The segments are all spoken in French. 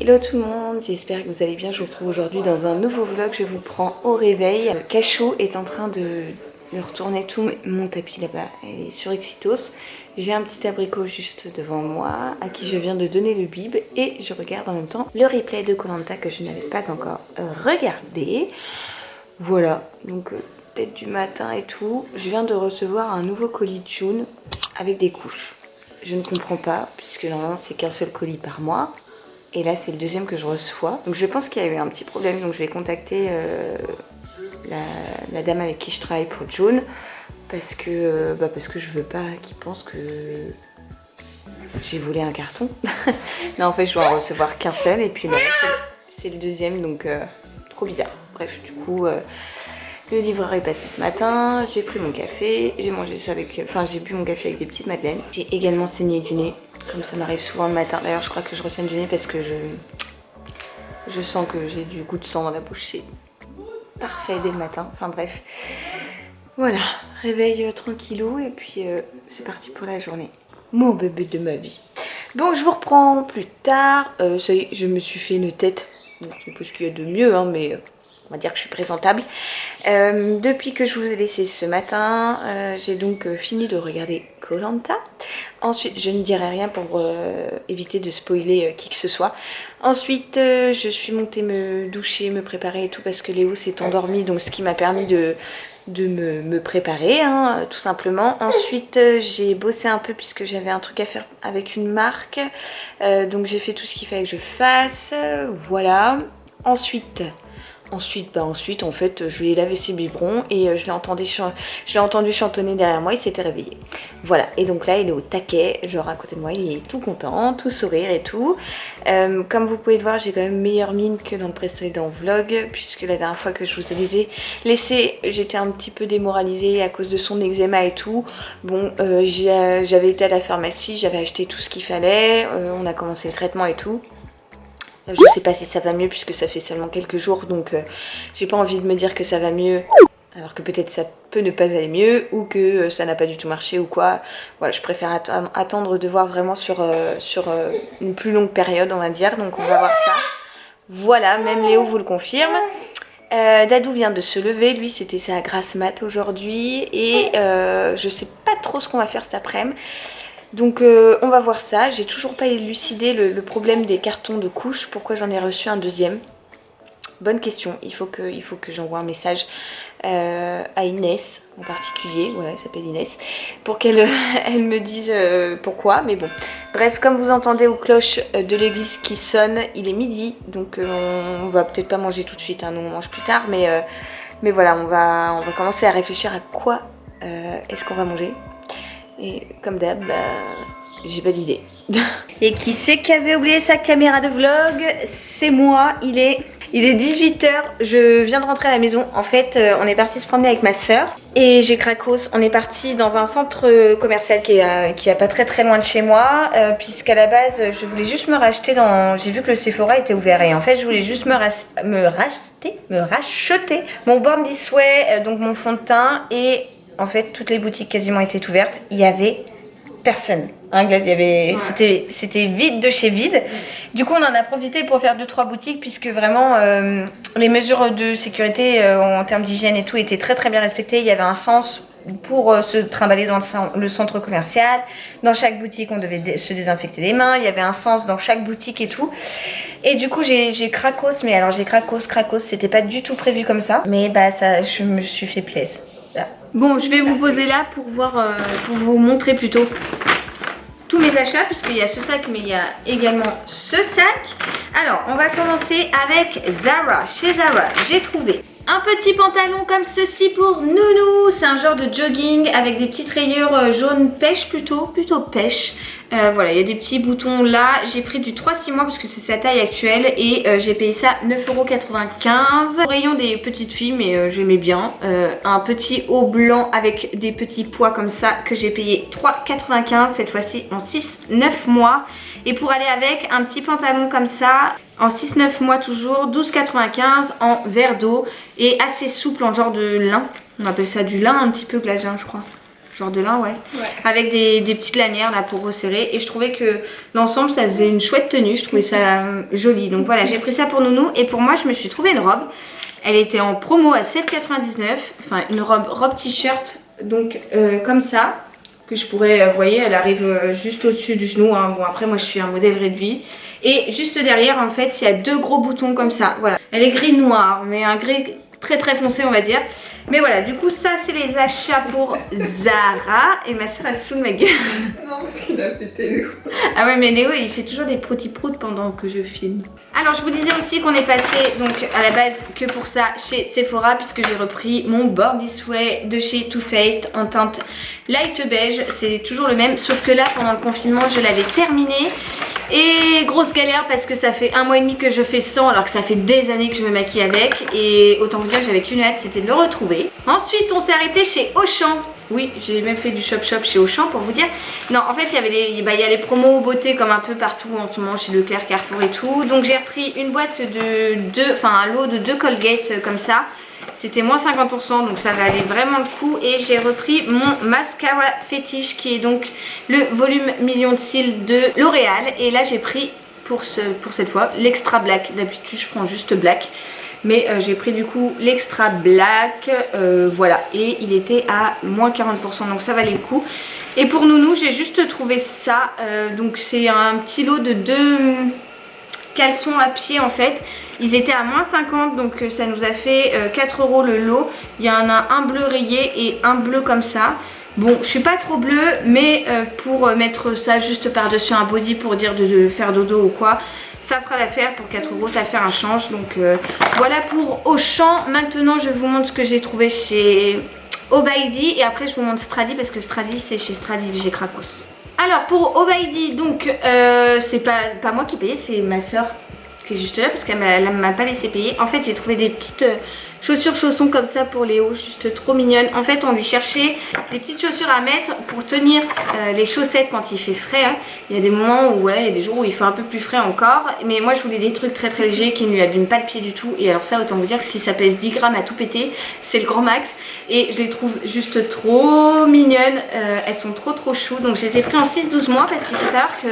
Hello tout le monde, j'espère que vous allez bien. Je vous retrouve aujourd'hui dans un nouveau vlog. Je vous prends au réveil. Cachou est en train de retourner tout mon tapis là-bas. Elle est sur Exitos. J'ai un petit abricot juste devant moi à qui je viens de donner le bib et je regarde en même temps le replay de Koh Lanta que je n'avais pas encore regardé. Voilà, donc tête du matin et tout. Je viens de recevoir un nouveau colis de June avec des couches. Je ne comprends pas puisque normalement c'est qu'un seul colis par mois. Et là c'est le deuxième que je reçois. Donc je pense qu'il y a eu un petit problème. Donc je vais contacter la dame avec qui je travaille pour June. Parce que je veux pas qu'il pense que j'ai volé un carton. Non, en fait je dois en recevoir qu'un seul. Et puis là c'est le deuxième, donc trop bizarre. Bref, du coup le livreur est passé ce matin. J'ai pris mon café. J'ai mangé ça avec... Enfin j'ai bu mon café avec des petites madeleines. J'ai également saigné du nez. Comme ça m'arrive souvent le matin. D'ailleurs je crois que je ressaigne du nez parce que je sens que j'ai du goût de sang dans la bouche. C'est parfait dès le matin. Enfin bref. Voilà, réveil tranquillou et puis c'est parti pour la journée. Mon bébé de ma vie. Donc je vous reprends plus tard. Ça y est, je me suis fait une tête. Bon, je sais pas ce qu'il y a de mieux, hein, mais on va dire que je suis présentable. Depuis que je vous ai laissé ce matin, j'ai donc fini de regarder Koh Lanta. Ensuite, je ne dirai rien pour éviter de spoiler qui que ce soit. Ensuite, je suis montée me doucher, me préparer et tout parce que Léo s'est endormi, donc ce qui m'a permis de me préparer, hein, tout simplement. Ensuite, j'ai bossé un peu puisque j'avais un truc à faire avec une marque. Donc j'ai fait tout ce qu'il fallait que je fasse. Voilà. Ensuite, en fait, je lui ai lavé ses biberons et je l'ai entendu chantonner derrière moi, il s'était réveillé. Voilà, et donc là, il est au taquet, genre à côté de moi, il est tout content, tout sourire et tout. Comme vous pouvez le voir, j'ai quand même meilleure mine que dans le précédent vlog, puisque la dernière fois que je vous ai laissé, j'étais un petit peu démoralisée à cause de son eczéma et tout. Bon, j'avais été à la pharmacie, j'avais acheté tout ce qu'il fallait, on a commencé le traitement et tout. Je sais pas si ça va mieux puisque ça fait seulement quelques jours, donc j'ai pas envie de me dire que ça va mieux alors que peut-être ça peut ne pas aller mieux ou que ça n'a pas du tout marché ou quoi. Voilà, je préfère attendre de voir vraiment sur une plus longue période, on va dire, donc on va voir ça. Voilà, même Léo vous le confirme. Dadou vient de se lever, lui c'était sa grasse mat aujourd'hui et je sais pas trop ce qu'on va faire cet après-midi. Donc on va voir ça. J'ai toujours pas élucidé le problème des cartons de couches. Pourquoi j'en ai reçu un deuxième? Bonne question. Il faut que j'envoie un message à Inès en particulier. Voilà, elle s'appelle Inès. Pour qu'elle elle me dise pourquoi. Mais bon. Bref, comme vous entendez aux cloches de l'église qui sonnent, il est midi. Donc on va peut-être pas manger tout de suite. Hein, nous on mange plus tard. Mais voilà, on va commencer à réfléchir à quoi est-ce qu'on va manger. Et comme d'hab, j'ai pas d'idée. Et qui c'est qui avait oublié sa caméra de vlog? C'est moi, il est 18h, je viens de rentrer à la maison. En fait, on est parti se promener avec ma soeur et j'ai cracos. On est parti dans un centre commercial qui est pas très loin de chez moi, puisqu'à la base, je voulais juste me racheter j'ai vu que le Sephora était ouvert et en fait, je voulais juste me racheter mon Born This Way, donc mon fond de teint et... En fait, toutes les boutiques quasiment étaient ouvertes. Il y avait personne. Hein, il y avait, c'était vide de chez vide. Du coup, on en a profité pour faire 2-3 boutiques puisque vraiment les mesures de sécurité en termes d'hygiène et tout étaient très bien respectées. Il y avait un sens pour se trimballer dans le centre commercial. Dans chaque boutique, on devait se désinfecter les mains. Il y avait un sens dans chaque boutique et tout. Et du coup, j'ai cracos. Mais alors, j'ai cracos. C'était pas du tout prévu comme ça. Mais bah, ça, je me suis fait plaisir. Bon, je vais vous poser là pour voir, pour vous montrer plutôt tous mes achats, puisqu'il y a ce sac, mais il y a également ce sac. Alors, on va commencer avec Zara. Chez Zara, j'ai trouvé un petit pantalon comme ceci pour Nounou. C'est un genre de jogging avec des petites rayures jaune pêche plutôt pêche. Voilà, il y a des petits boutons là. J'ai pris du 3-6 mois parce que c'est sa taille actuelle et j'ai payé ça 9,95 €. Rayon des petites filles, mais j'aimais bien. Un petit haut blanc avec des petits pois comme ça que j'ai payé 3,95 € cette fois-ci en 6-9 mois. Et pour aller avec, un petit pantalon comme ça en 6-9 mois toujours, 12,95 € en verre d'eau et assez souple en genre de lin. On appelle ça du lin un petit peu glagin, je crois. genre de lin, ouais. Avec des petites lanières là pour resserrer. Et je trouvais que l'ensemble ça faisait une chouette tenue, je trouvais ça joli. Donc voilà, j'ai pris ça pour Nounou. Et pour moi, je me suis trouvé une robe. Elle était en promo à 7,99 €. Enfin, une robe t-shirt, donc comme ça. Que je pourrais, vous voyez, elle arrive juste au-dessus du genou. Hein. Bon, après, moi je suis un modèle réduit. Et juste derrière, en fait, il y a 2 gros boutons comme ça. Voilà. Elle est gris-noir, mais un gris très très foncé, on va dire. Mais voilà, du coup, ça, c'est les achats pour Zara. Et ma soeur, elle se fout de ma gueule. Non, parce qu'il a fait Léo. Ah ouais, mais Léo, il fait toujours des proutes pendant que je filme. Alors, je vous disais aussi qu'on est passé, donc, à la base, que pour ça, chez Sephora, puisque j'ai repris mon Born This Way de chez Too Faced en teinte light beige. C'est toujours le même, sauf que là, pendant le confinement, je l'avais terminé. Et grosse galère parce que ça fait 1 mois et demi que je fais sans, alors que ça fait des années que je me maquille avec. Et autant vous dire que j'avais qu'une hâte, c'était de le retrouver. Ensuite, on s'est arrêté chez Auchan. Oui, j'ai même fait du shop chez Auchan pour vous dire. Non, en fait, il y a les promos beauté comme un peu partout en ce moment chez Leclerc, Carrefour et tout. Donc j'ai repris une boîte un lot de 2 Colgate comme ça. C'était moins 50%, donc ça valait vraiment le coup. Et j'ai repris mon mascara fétiche qui est donc le volume million de cils de L'Oréal. Et là, j'ai pris pour cette fois l'extra black. D'habitude, je prends juste black. Mais j'ai pris du coup l'extra black, voilà, et il était à moins 40%, donc ça valait le coup. Et pour Nounou, j'ai juste trouvé ça, donc c'est un petit lot de 2 caleçons à pied en fait. Ils étaient à moins 50, donc ça nous a fait 4 € le lot. Il y en a un bleu rayé et un bleu comme ça. Bon, je suis pas trop bleue, mais pour mettre ça juste par-dessus un body pour dire de faire dodo ou quoi, ça fera l'affaire. Pour 4 €, ça fait un change. Donc voilà pour Auchan. Maintenant, je vous montre ce que j'ai trouvé chez Obaïdi. Et après, je vous montre Stradi parce que Stradi, c'est chez Stradi que j'ai cracos. Alors, pour Obaïdi, donc, c'est pas moi qui payais, c'est ma soeur qui est juste là parce qu'elle m'a pas laissé payer. En fait, j'ai trouvé des petites chaussons comme ça pour Léo, juste trop mignonnes. En fait, on lui cherchait des petites chaussures à mettre pour tenir les chaussettes quand il fait frais. Hein. Il y a des moments où, voilà, il y a des jours où il fait un peu plus frais encore. Mais moi, je voulais des trucs très très légers qui ne lui abîment pas le pied du tout. Et alors ça, autant vous dire que si ça pèse 10 grammes à tout péter, c'est le grand max. Et je les trouve juste trop mignonnes. Elles sont trop chou. Donc je les ai pris en 6-12 mois parce qu'il faut savoir que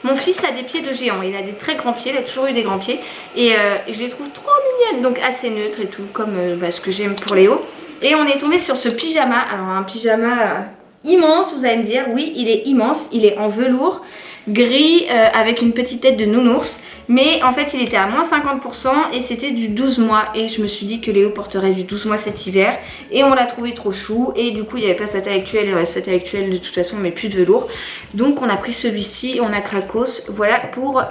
mon fils a des pieds de géant. Il a des très grands pieds, il a toujours eu des grands pieds. Et je les trouve trop mignonnes. Donc assez neutres et tout, comme ce que j'aime pour Léo. Et on est tombé sur ce pyjama. Alors un pyjama immense, vous allez me dire. Oui, il est immense. Il est en velours gris avec une petite tête de nounours. Mais en fait il était à moins 50% et c'était du 12 mois. Et je me suis dit que Léo porterait du 12 mois cet hiver. Et on l'a trouvé trop chou. Et du coup il n'y avait pas sa taille actuelle. Et sa taille actuelle de toute façon on met plus de velours. Donc on a pris celui-ci, on a cracos. Voilà pour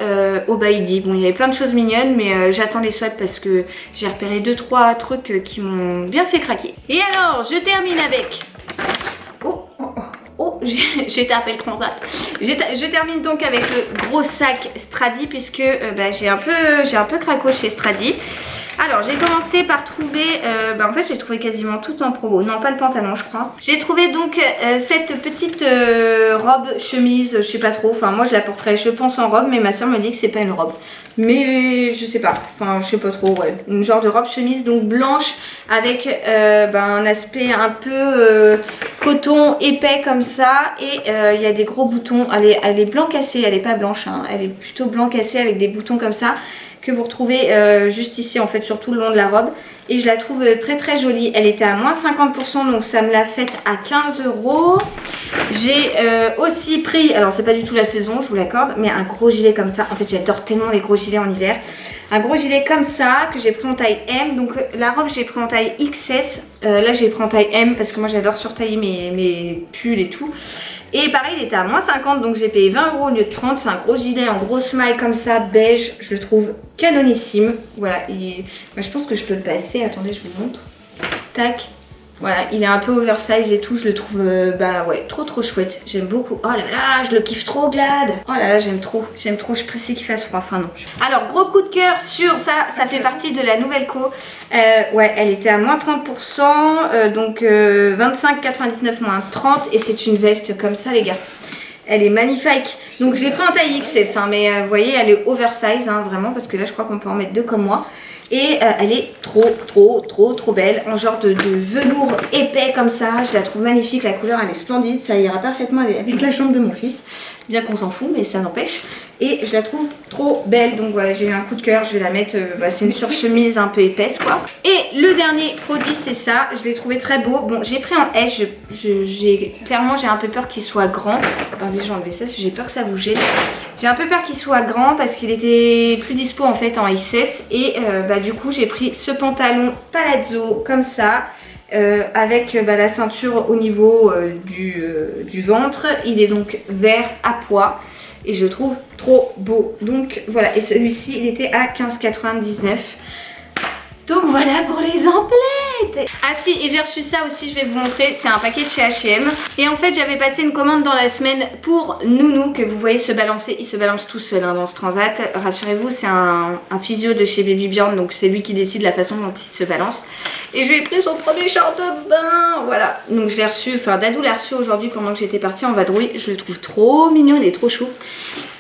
Obaïdi. Bon, il y avait plein de choses mignonnes, mais j'attends les soldes parce que j'ai repéré 2-3 trucs qui m'ont bien fait craquer. Et alors je termine avec... Oh, j'ai tapé le transat. Je termine donc avec le gros sac Stradi puisque j'ai un peu craqué chez Stradi. Alors j'ai commencé par trouver, en fait j'ai trouvé quasiment tout en promo, non pas le pantalon je crois. J'ai trouvé donc cette petite robe, chemise, je sais pas trop, enfin moi je la porterais je pense en robe mais ma soeur me dit que c'est pas une robe. Mais je sais pas, enfin je sais pas trop, ouais. Une genre de robe chemise donc blanche avec un aspect un peu coton épais comme ça. Et il y a des gros boutons, elle est blanc cassé, elle est pas blanche, hein. Elle est plutôt blanc cassé avec des boutons comme ça. Que vous retrouvez juste ici en fait sur tout le long de la robe. Et je la trouve très très jolie. Elle était à moins 50% donc ça me l'a faite à 15 €. J'ai aussi pris, alors c'est pas du tout la saison je vous l'accorde, mais un gros gilet comme ça. En fait j'adore tellement les gros gilets en hiver. Un gros gilet comme ça que j'ai pris en taille M. Donc la robe j'ai pris en taille XS. Là j'ai pris en taille M parce que moi j'adore surtailler mes pulls et tout. Et pareil il était à moins 50 donc j'ai payé 20 € au lieu de 30. C'est un gros gilet en gros smile comme ça, beige. Je le trouve canonissime. Voilà, moi, je pense que je peux le passer. Attendez je vous montre. Tac. Voilà, il est un peu oversize et tout, je le trouve ouais, trop chouette. J'aime beaucoup. Oh là là, je le kiffe trop Glad. Oh là là, j'aime trop, je suis pressée qu'il fasse froid. Enfin non. Alors gros coup de cœur sur ça, ça fait partie de la nouvelle co. Ouais, elle était à moins 30%, donc 25,99 moins 30 et c'est une veste comme ça les gars. Elle est magnifique. Donc j'ai pris en taille XS, hein, mais vous voyez, elle est oversize, hein, vraiment, parce que là je crois qu'on peut en mettre 2 comme moi. Et elle est trop belle, en genre de velours épais comme ça. Je la trouve magnifique, la couleur elle est splendide, ça ira parfaitement avec la chambre de mon fils. Bien qu'on s'en fout, mais ça n'empêche. Et je la trouve trop belle, donc voilà, j'ai eu un coup de cœur, je vais la mettre, c'est une surchemise un peu épaisse quoi. Et le dernier produit c'est ça, je l'ai trouvé très beau. Bon, j'ai pris en S, clairement j'ai un peu peur qu'il soit grand. Attendez, j'ai enlevé ça parce que j'ai peur que ça bouge. J'ai un peu peur qu'il soit grand parce qu'il était plus dispo en fait en XS. Et du coup j'ai pris ce pantalon palazzo comme ça. Avec la ceinture au niveau du ventre. Il est donc vert à pois et je trouve trop beau. Donc voilà, et celui-ci il était à 15,99 €. Donc voilà pour les emplettes. Ah si, et j'ai reçu ça aussi, je vais vous montrer, c'est un paquet de chez H&M. Et en fait j'avais passé une commande dans la semaine pour Nounou, que vous voyez se balancer. Il se balance tout seul dans ce transat. Rassurez-vous, c'est un physio de chez Baby Bjorn, donc c'est lui qui décide la façon dont il se balance. Et je lui ai pris son premier short de bain, voilà. Donc je l'ai reçu, enfin Dadou l'a reçu aujourd'hui pendant que j'étais partie en vadrouille. Je le trouve trop mignon, il est trop chou.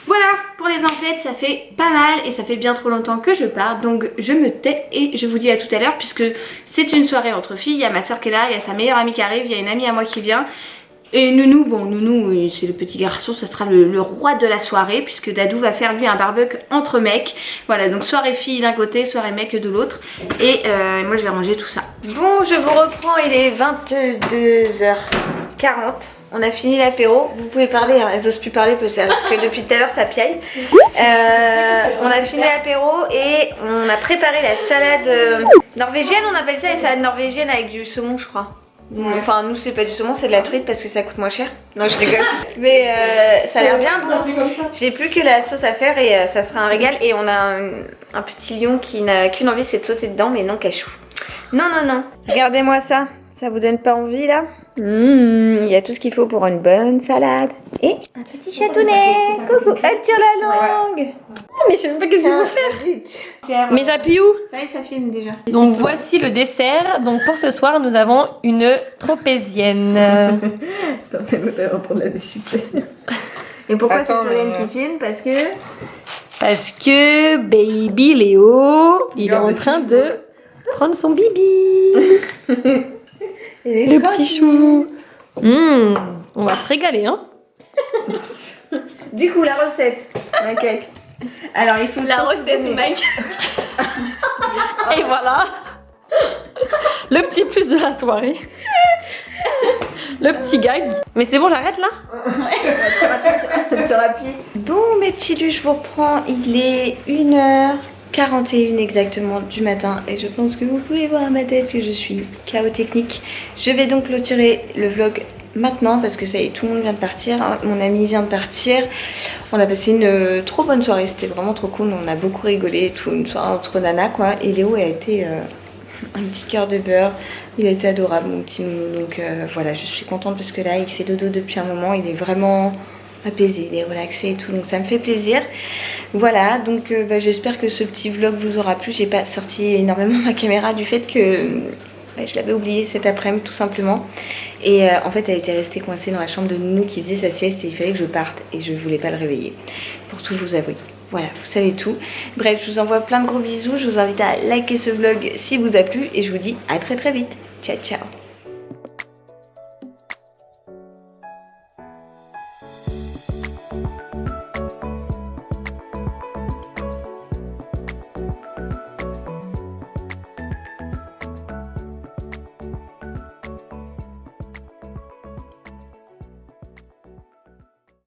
Voilà, pour les emplettes, ça fait pas mal et ça fait bien trop longtemps que je pars. Donc je me tais et je vous dis à tout à l'heure puisque c'est une soirée entre filles. Il y a ma soeur qui est là, il y a sa meilleure amie qui arrive, il y a une amie à moi qui vient. Et Nounou, bon Nounou c'est le petit garçon, ce sera le roi de la soirée puisque Dadou va faire lui un barbecue entre mecs. Voilà, donc soirée fille d'un côté, soirée mec de l'autre. Et moi je vais ranger tout ça. Bon, je vous reprends, il est 22h40. On a fini l'apéro, vous pouvez parler, hein. Elles osent plus parler parce que depuis tout à l'heure ça piaille. On a fini l'apéro et on a préparé la salade norvégienne, on appelle ça la salade norvégienne avec du saumon je crois. Enfin nous c'est pas du saumon, c'est de la truite parce que ça coûte moins cher. Non je rigole. Mais ça a l'air bien bon. J'ai plus que la sauce à faire et ça sera un régal. Et on a un petit lion qui n'a qu'une envie, c'est de sauter dedans mais non cachou. Non non non. Regardez-moi ça, ça vous donne pas envie là? Il y a tout ce qu'il faut pour une bonne salade. Et un petit chatounet. Coucou, elle tire la langue. Mais je sais même pas qu'est-ce qu'il faut faire. Mais j'appuie où? Ça y est, ça filme déjà. Donc voici le dessert. Donc pour ce soir, nous avons une tropézienne. Attends, t'es en train de la discipliner. Et pourquoi c'est Solène qui filme? Parce que baby Léo, il est en train de prendre son bibi. Le petit chou. On va se régaler, hein. Du coup, la recette. Ok. Alors, il faut la recette, mec. Et voilà. Le petit plus de la soirée. Le petit gag. Mais c'est bon, j'arrête là? Tu rappuies. Bon, mes petits lus, je vous reprends. Il est 1h41 exactement du matin et je pense que vous pouvez voir à ma tête que je suis KO technique. Je vais donc clôturer le vlog maintenant parce que ça y est, tout le monde vient de partir, hein. Mon ami vient de partir. On a passé une trop bonne soirée, c'était vraiment trop cool, on a beaucoup rigolé, tout une soirée entre nanas quoi. Et Léo a été un petit cœur de beurre, il a été adorable mon petit nounou. Donc voilà, je suis contente parce que là il fait dodo depuis un moment, il est vraiment apaisé, il est relaxé et tout, donc ça me fait plaisir. Voilà, donc j'espère que ce petit vlog vous aura plu. J'ai pas sorti énormément ma caméra du fait que je l'avais oubliée cet après-midi tout simplement. Et en fait elle était restée coincée dans la chambre de Nounou qui faisait sa sieste et il fallait que je parte et je voulais pas le réveiller, pour tout vous avouer. Voilà, vous savez tout. Bref, je vous envoie plein de gros bisous, je vous invite à liker ce vlog si vous a plu et je vous dis à très vite. Ciao ciao.